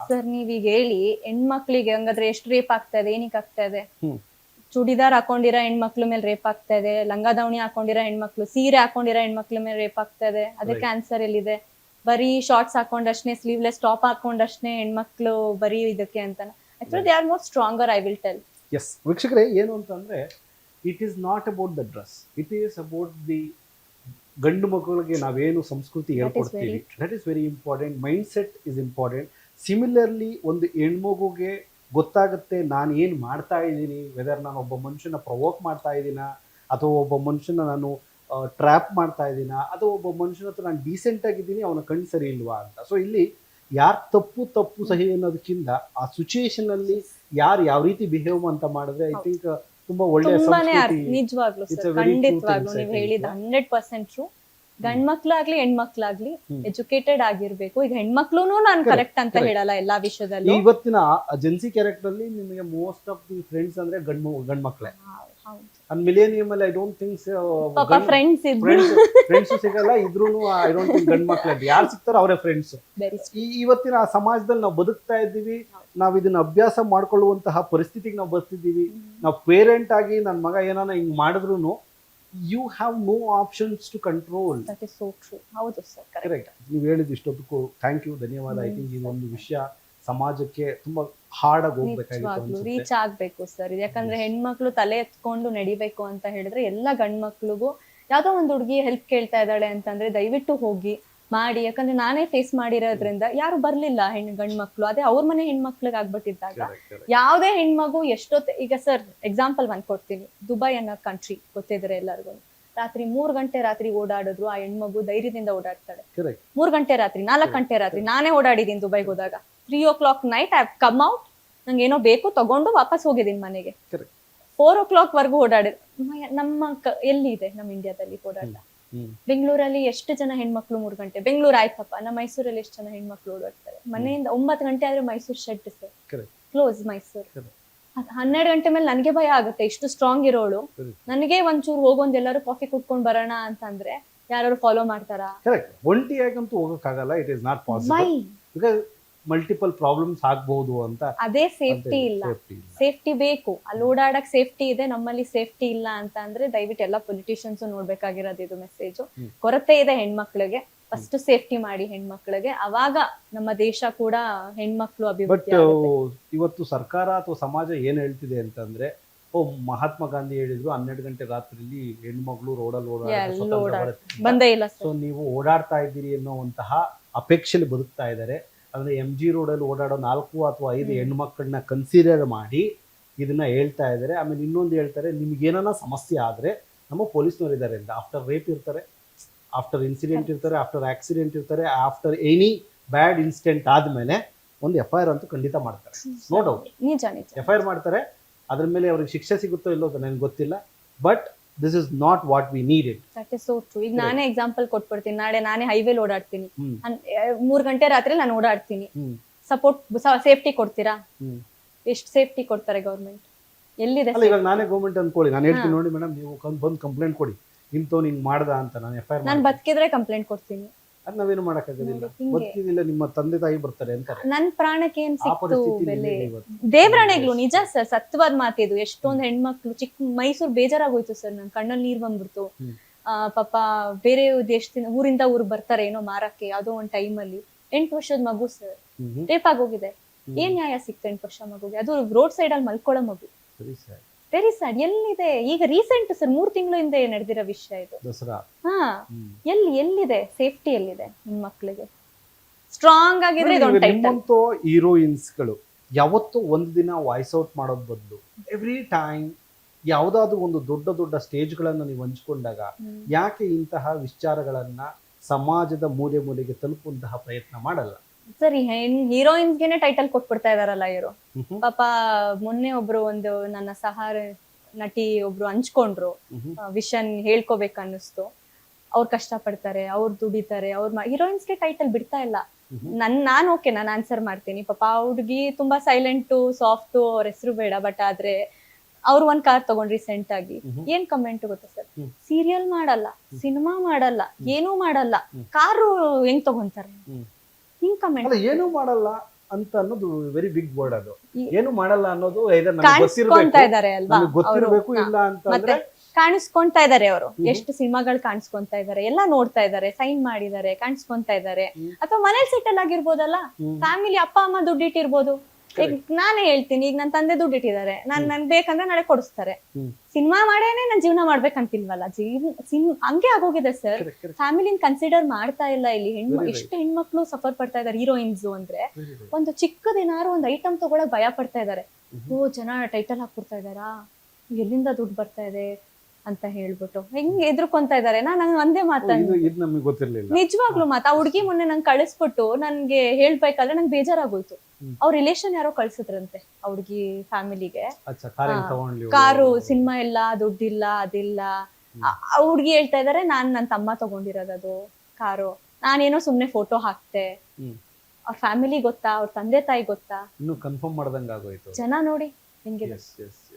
Sir ನೀವೀಗ ಹೇಳಿ ಹೆಣ್ಮಕ್ಳಿಗೆ ಹಂಗಾದ್ರೆ ಎಷ್ಟು ರೇಪ್ ಆಗ್ತಾ ಇದೆ, ಏನಕ್ಕೆ ಆಗ್ತಾ ಇದೆ? ಹ್ಮ್ ಚೂಡಿದಾರ್ ಹಾಕೊಂಡಿರೋ ಹೆಣ್ಮಕ್ಳ ಮೇಲೆ ರೇಪ್ ಆಗ್ತಾ ಇದೆ, ಲಂಗ ದಾವಣಿ ಹಾಕೊಂಡಿರೋ ಹೆಣ್ಮಕ್ಳು, ಸೀರೆ ಹಾಕೊಂಡಿರೋ ಹೆಣ್ಮಕ್ಳ ಮೇಲೆ ರೇಪ್ ಆಗ್ತಾ ಇದೆ. ಅದಕ್ಕೆ ಆನ್ಸರ್ ಎಲ್ಲಿದೆ? ಬರೀ ಶಾರ್ಟ್ಸ್ ಹಾಕೊಂಡಷ್ಟೇ, ಸ್ಲೀವ್ಲೆಸ್ ಟಾಪ್ ಹಾಕೊಂಡಷ್ಟೇ ಹೆಣ್ಮಕ್ಳು ಬರೀ ಇದಕ್ಕೆ ಅಂತ. Actually they are more stronger, I will tell. Yes ವೀಕ್ಷಕರೇ, ಏನು ಅಂತಂದ್ರೆ it is not about the dress, it is about the ಗಂಡು ಮಕ್ಕಳಿಗೆ ನಾವೇನು ಸಂಸ್ಕೃತಿ ಹೇಳ್ಕೊಡ್ತೀವಿ, that is very important. Mindset is important. Similarly ಒಂದು ಹೆಣ್ಮಗುಗೆ ಗೊತ್ತಾಗುತ್ತೆ ನಾನು ಏನು ಮಾಡ್ತಾ ಇದ್ದೀನಿ, ವೆದರ್ ನಾನು ಒಬ್ಬ ಮನುಷ್ಯನ ಪ್ರವೋಕ್ ಮಾಡ್ತಾ ಇದ್ದೀನ, ಅಥವಾ ಒಬ್ಬ ಮನುಷ್ಯನ ನಾನು ಟ್ರ್ಯಾಪ್ ಮಾಡ್ತಾ ಇದ್ದೀನ, ಅಥವಾ ಒಬ್ಬ ಮನುಷ್ಯನ ಹತ್ರ ನಾನು ಡೀಸೆಂಟ್ ಆಗಿದ್ದೀನಿ, ಅವನ ಕಣ್ಣು ಸರಿ ಇಲ್ವಾ ಅಂತ. ಸೊ ಇಲ್ಲಿ ಯಾರು ತಪ್ಪು ಸಹಿ ಅನ್ನೋದಕ್ಕಿಂತ ಆ ಸಿಚುಯೇಷನ್ ಅಲ್ಲಿ ಯಾರು ಯಾವ ರೀತಿ ಬಿಹೇವ್ ಅಂತ ಮಾಡಿದ್ರೆ ಐ ಥಿಂಕ್ ತುಂಬಾ ಒಳ್ಳೆಯ ನಿಜವಾಗ್ಲೂ ಖಂಡಿತವಾಗ್ಲೂ ನೀವು ಹೇಳಿದ 100% ಟ್ರೂ. ಗಂಡ್ಮಕ್ಳಾಗ್ಲಿ ಹೆಣ್ಮಕ್ಳಾಗ್ಲಿ ಎಜುಕೇಟೆಡ್ ಆಗಿರ್ಬೇಕು. ಈಗ ಹೆಣ್ಮಕ್ಳು ನಾನು ಕರೆಕ್ಟ್ ಅಂತ ಹೇಳಲ್ಲ ಎಲ್ಲಾ ವಿಷಯದಲ್ಲೂ. ಇವತ್ತಿನ ಜೆನ್ಸಿ ಕ್ಯಾರೆಕ್ಟರ್ ಅಲ್ಲಿ ನಿಮಗೆ ಮೋಸ್ಟ್ ಆಫ್ ದಿ ಫ್ರೆಂಡ್ಸ್ ಅಂದ್ರೆ ಗಂಡ್ ಮಕ್ಳೇ. ಅಂಡ್ ಮಿಲೇನಿಯಂ ಅಲ್ಲಿ ಐ ಡೋಂಟ್ ಥಿಂಕ್ ಫ್ರೆಂಡ್ಸ್ ಸಿಗಲ್ಲ, ಇದ್ರೂನು ಐ ಡೋಂಟ್ ಥಿಂಕ್ ಗಂಡ್ ಮಕ್ಳು ಯಾರು ಸಿಗ್ತಾರೋ ಅವರೇ ಫ್ರೆಂಡ್ಸ್. ಇವತ್ತಿನ ಆ ಸಮಾಜದಲ್ಲಿ ನಾವು ಬದುಕ್ತಾ ಇದ್ದೀವಿ, ನಾವು ಇದನ್ನ ಅಭ್ಯಾಸ ಮಾಡ್ಕೊಳ್ಳುವಂತಹ ಪರಿಸ್ಥಿತಿಗೆ ನಾವು ಬರ್ತಿದ್ದೀವಿ. ನಾವು ಪೇರೆಂಟ್ ಆಗಿ ನನ್ನ ಮಗ ಏನಾನ ಹಿಂಗ್ ಮಾಡಿದ್ರು you have no options to control. That is so true. ಹೌದು ಸರ್, ಕರೆಕ್ಟ್. ನೀವು ಹೇಳಿದ ಇಷ್ಟೊತ್ತಕ್ಕೂ ಥ್ಯಾಂಕ್ ಯು, ಧನ್ಯವಾದ. ಐ ಥಿಂಕ್ ಈ ಒಂದು ವಿಷಯ ಸಮಾಜಕ್ಕೆ ತುಂಬಾ ಹಾರ್ಡ್ ಆಗಿ ಹೋಗ್ಬೇಕಾಗಿತ್ತು, ರೀಚ್ ಆಗ್ಬೇಕು ಸರ್. ಯಾಕಂದ್ರೆ ಹೆಣ್ಮಕ್ಳು ತಲೆ ಎತ್ಕೊಂಡು ನಡಿಬೇಕು ಅಂತ ಹೇಳಿದ್ರೆ ಎಲ್ಲ ಗಂಡ್ ಮಕ್ಳಿಗೂ ಯಾವ್ದೋ ಒಂದು ಹುಡುಗಿ ಹೆಲ್ಪ್ ಕೇಳ್ತಾ ಇದ್ದಾಳೆ ಅಂತಂದ್ರೆ ದಯವಿಟ್ಟು ಹೋಗಿ ಮಾಡಿ. ಯಾಕಂದ್ರೆ ನಾನೇ ಫೇಸ್ ಮಾಡಿರೋದ್ರಿಂದ ಯಾರು ಬರ್ಲಿಲ್ಲ ಗಂಡ್ ಮಕ್ಳು. ಅದೇ ಅವ್ರ ಮನೆ ಹೆಣ್ಮಕ್ಳಿಗೆ ಆಗ್ಬಿಟ್ಟಿದ್ದಾಗ ಯಾವ್ದೇ ಹೆಣ್ಮಗು ಎಷ್ಟೊತ್ತು, ಈಗ ಸರ್ ಎಕ್ಸಾಂಪಲ್ ಒಂದ್ ಕೊಡ್ತೀನಿ. ದುಬೈ ಅನ್ನೋ ಕಂಟ್ರಿ ಗೊತ್ತಿದ್ರೆ ಎಲ್ಲರಿಗೂ. ರಾತ್ರಿ 3 ಗಂಟೆ ರಾತ್ರಿ ಓಡಾಡಿದ್ರು ಆ ಹೆಣ್ಮಗು ಧೈರ್ಯದಿಂದ ಓಡಾಡ್ತಾಳೆ. 3 ಗಂಟೆ ರಾತ್ರಿ, 4 ಗಂಟೆ ರಾತ್ರಿ ನಾನೇ ಓಡಾಡಿದೀನಿ ದುಬೈಗೆ ಹೋದಾಗ. 3 o'clock night I come out, ನಂಗೆ ಏನೋ ಬೇಕು ತಗೊಂಡು ವಾಪಸ್ ಹೋಗಿದ್ದೀನಿ ಮನೆಗೆ. 4 o'clock ವರ್ಗು ಓಡಾಡಿದ್ ನಮ್ಮ ಎಲ್ಲಿ ಇದೆ ನಮ್ಮ ಇಂಡಿಯಾದಲ್ಲಿ ಓಡಾಟ? ಬೆಂಗಳೂರಲ್ಲಿ ಎಷ್ಟು ಜನ ಹೆಣ್ಮಕ್ಳು 3 ಗಂಟೆ, ಬೆಂಗಳೂರು ಆಯ್ತಪ್ಪ, ನಮ್ಮ ಮೈಸೂರಲ್ಲಿ ಎಷ್ಟು ಜನ ಹೆಣ್ಮಕ್ಳು ಓಡಾಡ್ತಾರೆ. ಮನೆಯಿಂದ 9 ಗಂಟೆ ಆದ್ರೆ Mysuru shed sir, close Mysuru. 12 ಗಂಟೆ ಮೇಲೆ ನನಗೆ ಭಯ ಆಗುತ್ತೆ. ಇಷ್ಟು ಸ್ಟ್ರಾಂಗ್ ಇರೋಳು ನನಗೆ ಒಂಚೂರು ಹೋಗೊಂದ್ ಎಲ್ಲರೂ ಕಾಫಿ ಕುಟ್ಕೊಂಡ್ ಬರೋಣ ಅಂತಂದ್ರೆ ಯಾರು ಫಾಲೋ ಮಾಡ್ತಾರಾ? ಒಂಟಿಯಾಗಂತೂ ಹೋಗಕ್ಕಾಗಲ್ಲ. It is not possible because multiple problems ಆಗ್ಬಹುದು ಅಂತ. ಅದೇ ಸೇಫ್ಟಿ ಇಲ್ಲ, ಸೇಫ್ಟಿ ಬೇಕು. ಅಲ್ಲಿ ಓಡಾಡಕ್ ಸೇಫ್ಟಿ ಇದೆ, ನಮ್ಮಲ್ಲಿ ಸೇಫ್ಟಿ ಇಲ್ಲ ಅಂತ ಅಂದ್ರೆ ದಯವಿಟ್ಟು ಎಲ್ಲ ಪೊಲಿಟಿಷಿಯನ್ಸ್ ನೋಡ್ಬೇಕಾಗಿರೋದು ಇದು ಮೆಸೇಜ್. ಕೊರತೆ ಇದೆ ಹೆಣ್ಮಕ್ಳಿಗೆ, ಫಸ್ಟ್ ಸೇಫ್ಟಿ ಮಾಡಿ ಹೆಣ್ಮಕ್ಳಿಗೆ, ಅವಾಗ ನಮ್ಮ ದೇಶ ಕೂಡ ಹೆಣ್ಮಕ್ಳು ಅಭಿವೃದ್ಧಿ. ಇವತ್ತು ಸರ್ಕಾರ ಅಥವಾ ಸಮಾಜ ಏನ್ ಹೇಳ್ತಿದೆ ಅಂತಂದ್ರೆ, ಮಹಾತ್ಮ ಗಾಂಧಿ ಹೇಳಿದ್ರು 12 ಗಂಟೆ ರಾತ್ರಿಯಲ್ಲಿ ಹೆಣ್ಮಕ್ಳು ರೋಡಲ್ಲಿ ಬಂದೇ ಇಲ್ಲ. ಸೊ ನೀವು ಓಡಾಡ್ತಾ ಇದ್ದೀರಿ ಅನ್ನೋವಂತಹ ಅಪೇಕ್ಷೆಯಲ್ಲಿ ಬದುಕ್ತಾ ಇದ್ದಾರೆ. ಅಂದ್ರೆ MG ರೋಡಲ್ಲಿ ಓಡಾಡೋ 4 ಅಥವಾ 5 ಹೆಣ್ಮಕ್ಳನ್ನ ಕನ್ಸಿಡರ್ ಮಾಡಿ ಇದನ್ನ ಹೇಳ್ತಾ ಇದ್ದಾರೆ. ಆಮೇಲೆ ಇನ್ನೊಂದು ಹೇಳ್ತಾರೆ, ನಿಮ್ಗೇನ ಸಮಸ್ಯೆ ಆದ್ರೆ ನಮ್ಮ ಪೊಲೀಸ್ನವ್ರು ಇದ್ದಾರೆ ಅಂತ. ಆಫ್ಟರ್ ರೇಪ್ ಇರ್ತಾರೆ, ಆಫ್ಟರ್ ಇನ್ಸಿಡೆಂಟ್ ಇರ್ತಾರೆ, ಆಫ್ಟರ್ ಆಕ್ಸಿಡೆಂಟ್ ಇರ್ತಾರೆ, ಆಫ್ಟರ್ ಎನಿ ಬ್ಯಾಡ್ ಇನ್ಸಿಡೆಂಟ್ ಆದ್ಮೇಲೆ ಒಂದು FIR ಅಂತೂ ಖಂಡಿತ ಮಾಡ್ತಾರೆ. ನೋ ಡೌಟ್ FIR ಮಾಡ್ತಾರೆ. ಅದ್ರ ಮೇಲೆ ಅವ್ರಿಗೆ ಶಿಕ್ಷೆ ಸಿಗುತ್ತೋ ಇಲ್ಲೋ ನನಗೆ ಗೊತ್ತಿಲ್ಲ, but this is not what we needed. That is so true. ಈಗ ನಾನೇ ಎಕ್ಸಾಂಪಲ್ ಕೊಟ್ಬಿಡ್ತೀನಿ. ನಾಳೆ ನಾನೇ ಹೈವೇಲಿ ಓಡಾಡ್ತೀನಿ, 3 ಗಂಟೆ ರಾತ್ರಿ ನಾನು ಓಡಾಡ್ತೀನಿ. ಸಪೋರ್ಟ್ ಸೇಫ್ಟಿ ಕೊಡ್ತೀರಾ? ಎಷ್ಟು ಸೇಫ್ಟಿ ಕೊಡ್ತಾರೆ ಗೌರ್ಮೆಂಟ್? ಎಲ್ಲಿದೆ? ಇವಾಗ ನಾನೇ ಗೌರ್ಮೆಂಟ್ ಅನ್ಕೊಳ್ಳಿ, ನಾನು ಹೇಳ್ತೀನಿ ನೋಡಿ ಮೇಡಮ್, ನೀವು ಬಂದು ಕಂಪ್ಲೇಂಟ್ ಕೊಡಿ, ಇಂಥವ್ ಹಿಂಗ್ ಮಾಡ್ದ ಅಂತ. ನಾನು FIR ನಾನು ಬದುಕಿದ್ರೆ ಕಂಪ್ಲೇಂಟ್ ಕೊಡ್ತೀನಿ. ಅದ್ ನಾವೇನು ಮಾಡಕ್ಕಾಗೋದಿಲ್ಲ. ಬದುಕಿದಿಲ್ಲ, ನಿಮ್ಮ ತಂದೆ ತಾಯಿ ಬರ್ತಾರೆ ಅಂತಾರೆ. ನನ್ ಪ್ರಾಣಕ್ಕೆ ಏನ್ ಸಿಕ್ತು ಬೆಲೆ? ದೇವರಾಣೆಗಳು ನಿಜ ಸರ್, ಸತ್ಯವಾದ ಮಾತಿದು. ಎಷ್ಟೊಂದ್ ಹೆಣ್ಮಕ್ಳು ಮೈಸೂರು ಬೇಜಾರಾಗೋಯ್ತು ಸರ್, ನನ್ ಕಣ್ಣಲ್ಲಿ ನೀರ್ ಬಂದ್ಬಿಡ್ತು. ಪಾಪ ಬೇರೆ ದೇಶದಿಂದ ಊರಿಂದ ಊರ್ ಬರ್ತಾರೆ ಏನೋ ಮಾರಕ್ಕೆ. ಯಾವ್ದೋ ಒಂದ್ ಟೈಮಲ್ಲಿ 8 ವರ್ಷದ ಮಗು ಸರ್ ರೇಪ್ ಆಗೋಗಿದೆ. ಏನ್ ನ್ಯಾಯ ಸಿಕ್ತು 8 ವರ್ಷ ಮಗುಗೆ? ಅದು ರೋಡ್ ಸೈಡ್ ಅಲ್ಲಿ ಮಲ್ಕೊಳ್ಳೋ ಮಗು. Very sad. ಎಲ್ಲಿದೆ ಈಗ ರೀಸೆಂಟ್ ಸರ್ 3 ತಿಂಗಳ ಹಿಂದೆ ನಡೆದಿರೋ ವಿಷಯ ಇದು. ಎಲ್ಲಿದೆ ಸೇಫ್ಟಿ? ಎಲ್ಲಿದೆ ಹೆಣ್ಮಕ್ಳಿಗೆ? ಸ್ಟ್ರಾಂಗ್ ಆಗಿದ್ರೆ ಹೀರೋಯಿನ್ಸ್ಗಳು ಯಾವತ್ತೂ ಒಂದು ದಿನ ವಾಯ್ಸ್ ಔಟ್ ಮಾಡೋದ್ ಬದಲು ಎವ್ರಿ ಟೈಮ್ ಯಾವ್ದಾದ್ರು ಒಂದು ದೊಡ್ಡ ಸ್ಟೇಜ್ಗಳನ್ನ ನೀವು ಹಂಚ್ಕೊಂಡಾಗ ಯಾಕೆ ಇಂತಹ ವಿಚಾರಗಳನ್ನ ಸಮಾಜದ ಮೂಲೆಗೆ ತಲುಪುವಂತಹ ಪ್ರಯತ್ನ ಮಾಡಲ್ಲ? ಸರಿ, ಹೀರೋಯಿನ್ಸ್ಗೆನೆ ಟೈಟಲ್ ಕೊಟ್ಬಿಡ್ತಾ ಇದಾರಲ್ಲ ಇವರು. ಪಾಪ ಮೊನ್ನೆ ಒಬ್ರು ಒಂದು ನನ್ನ ನಟಿ ಒಬ್ರು ಹಂಚ್ಕೊಂಡ್ರು, ವಿಷನ್ ಹೇಳ್ಕೋಬೇಕು ಅನ್ನಿಸ್ತು. ಅವ್ರು ಕಷ್ಟ ಪಡ್ತಾರೆ, ಅವ್ರು ದುಡಿತಾರೆ, ಹೀರೋಯಿನ್ಸ್ಗೆ ಟೈಟಲ್ ಬಿಡ್ತಾ ಇಲ್ಲ. ನಾನ್ ಓಕೆ, ನಾನು ಆನ್ಸರ್ ಮಾಡ್ತೀನಿ. ಪಾಪ ಹುಡುಗಿ ತುಂಬಾ ಸೈಲೆಂಟು, ಸಾಫ್ಟು, ಅವ್ರ ಹೆಸರು ಬೇಡ. ಬಟ್ ಆದ್ರೆ ಅವ್ರು ಒಂದ್ ಕಾರ್ ತಗೊಂಡ್ ರೀಸೆಂಟ್ ಆಗಿ ಏನ್ ಕಮೆಂಟ್ ಗೊತ್ತಾ ಸರ್? ಸೀರಿಯಲ್ ಮಾಡಲ್ಲ, ಸಿನಿಮಾ ಮಾಡಲ್ಲ, ಏನೂ ಮಾಡಲ್ಲ, ಕಾರು ಹೆಂಗ್ ತಗೊಂತಾರೆ? ಹಿಂಗ್ ಕಮೆಂಟ್. ಏನೂ ಮಾಡಲ್ಲ, ಅಂತ ಅನ್ನೋದು ವೆರಿ ಬಿಗ್ ವರ್ಡ್ ಅದು. ಈ- ಏನು ಮಾಡಲ್ಲ ಅನ್ನೋದು either ನಮ್ಗೆ ಕಾಣಿಸ್ಕೊಂತಾ ಗೊತ್ತಿರ್ಬೇಕು, ಇದಾರೆ ಅಲ್ವಾ ನಮ್ಗೆ ಗೊತ್ತಿರ್ಬೇಕು, ಅವ್ರು? ಇಲ್ಲ ಮತ್ತೆ ಅಂತಂದ್ರೆ ಕಾಣಿಸ್ಕೊಂತಾ ಇದಾರೆ ಅವರು, ಎಷ್ಟು ಸಿನಿಮಾಗಳು ಕಾಣಿಸ್ಕೊಂತಾ ಇದಾರೆ, ಎಲ್ಲ ನೋಡ್ತಾ ಇದಾರೆ, ಸೈನ್ ಮಾಡಿದಾರೆ, ಕಾಣಿಸ್ಕೊಂತಾ ಇದಾರೆ. ಅಥವಾ ಮನೇಲಿ ಸೆಟಲ್ ಆಗಿರ್ಬೋದಲ್ಲ, ಫ್ಯಾಮಿಲಿ ಅಪ್ಪ ಅಮ್ಮ ದುಡ್ಡಿಟ್ಟಿರ್ಬೋದು. ಈಗ ನಾನೇ ಹೇಳ್ತೀನಿ, ಈಗ ನನ್ನ ತಂದೆ ದುಡ್ಡಿಟ್ಟಿದ್ದಾರೆ, ನನ್ ಬೇಕಂದ್ರೆ ನಾಳೆ ಕೊಡಿಸ್ತಾರೆ. ಸಿನಿಮಾ ಮಾಡೇನೆ ನನ್ ಜೀವನ ಮಾಡ್ಬೇಕಂತಿಲ್ವಲ್ಲ, ಹಂಗೆ ಆಗೋಗಿದೆ ಸರ್. correct, correct. ಫ್ಯಾಮಿಲಿನ ಕನ್ಸಿಡರ್ ಮಾಡ್ತಾ ಇಲ್ಲ ಇಲ್ಲಿ. Very right. ಎಷ್ಟು ಹೆಣ್ಮಕ್ಳು ಸಫರ್ ಪಡ್ತಾ ಇದಾರೆ ಹೀರೋಯಿನ್ಸ್ ಅಂದ್ರೆ. ಒಂದು ಚಿಕ್ಕದೇನಾದ್ರು ಒಂದು ಐಟಮ್ ತಗೊಳಕ್ ಭಯ ಪಡ್ತಾ ಇದಾರೆ. ಓ ಜನ ಟೈಟಲ್ ಹಾಕ್ಬಿಡ್ತಾ ಇದಾರಾ, ಎಲ್ಲಿಂದ ದುಡ್ಡು ಬರ್ತಾ ಇದೆ ಅಂತ ಹೇಳ್ಬಿಟ್ಟು ಹೆಂಗ್ ಎದ್ರುಕೊಂತಾ ಇದಾರೆ. ನಾನು ಒಂದೇ ಮಾತಂದ್ ಇದು ನಮಗೆ ಗೊತ್ತಿರ್ಲಿಲ್ಲ. ನಿಜವಾಗ್ಲೂ ಆ ಹುಡ್ಗಿ ಮೊನ್ನೆ ನಂಗೆ ಕಳಿಸ್ಬಿಟ್ಟು ನನ್ಗೆ ಹೇಳ್ಬೇಕಾದ್ರೆ ನಂಗೆ ಬೇಜಾರಾಗೋಯ್ತು. ಅವ್ರ ರಿಲೇಷನ್ ಯಾರೋ ಕಳ್ಸಿದ್ರಂತೆ ಆ ಹುಡ್ಗಿ ಫ್ಯಾಮಿಲಿಗೆ. ಅಚ್ಚಾ, ಕಾರ್ ಹೆಂಗ್ ತಗೊಂಡ್ಲಿ ಇವ್ರು? ಕಾರು, ಸಿನಿಮಾ ಇಲ್ಲ, ದುಡ್ಡಿಲ್ಲ, ಅದಿಲ್ಲ. ಆ ಹುಡ್ಗಿ ಹೇಳ್ತಾ ಇದಾರೆ, ನನ್ನ ತಮ್ಮ ತಗೊಂಡಿರೋದದು ಕಾರು, ನಾನೇನೋ ಸುಮ್ನೆ ಫೋಟೋ ಹಾಕ್ತೆ. ಅವ್ರ ಫ್ಯಾಮಿಲಿ ಗೊತ್ತಾ, ಅವ್ರ ತಂದೆ ತಾಯಿ ಗೊತ್ತಾ? ಇನ್ನು ಕನ್ಫರ್ಮ್ ಮಾಡ್ದಂಗ ಆಗೋಯ್ತು. ಜನ ನೋಡಿ ಹೆಂಗಿದೆ. S S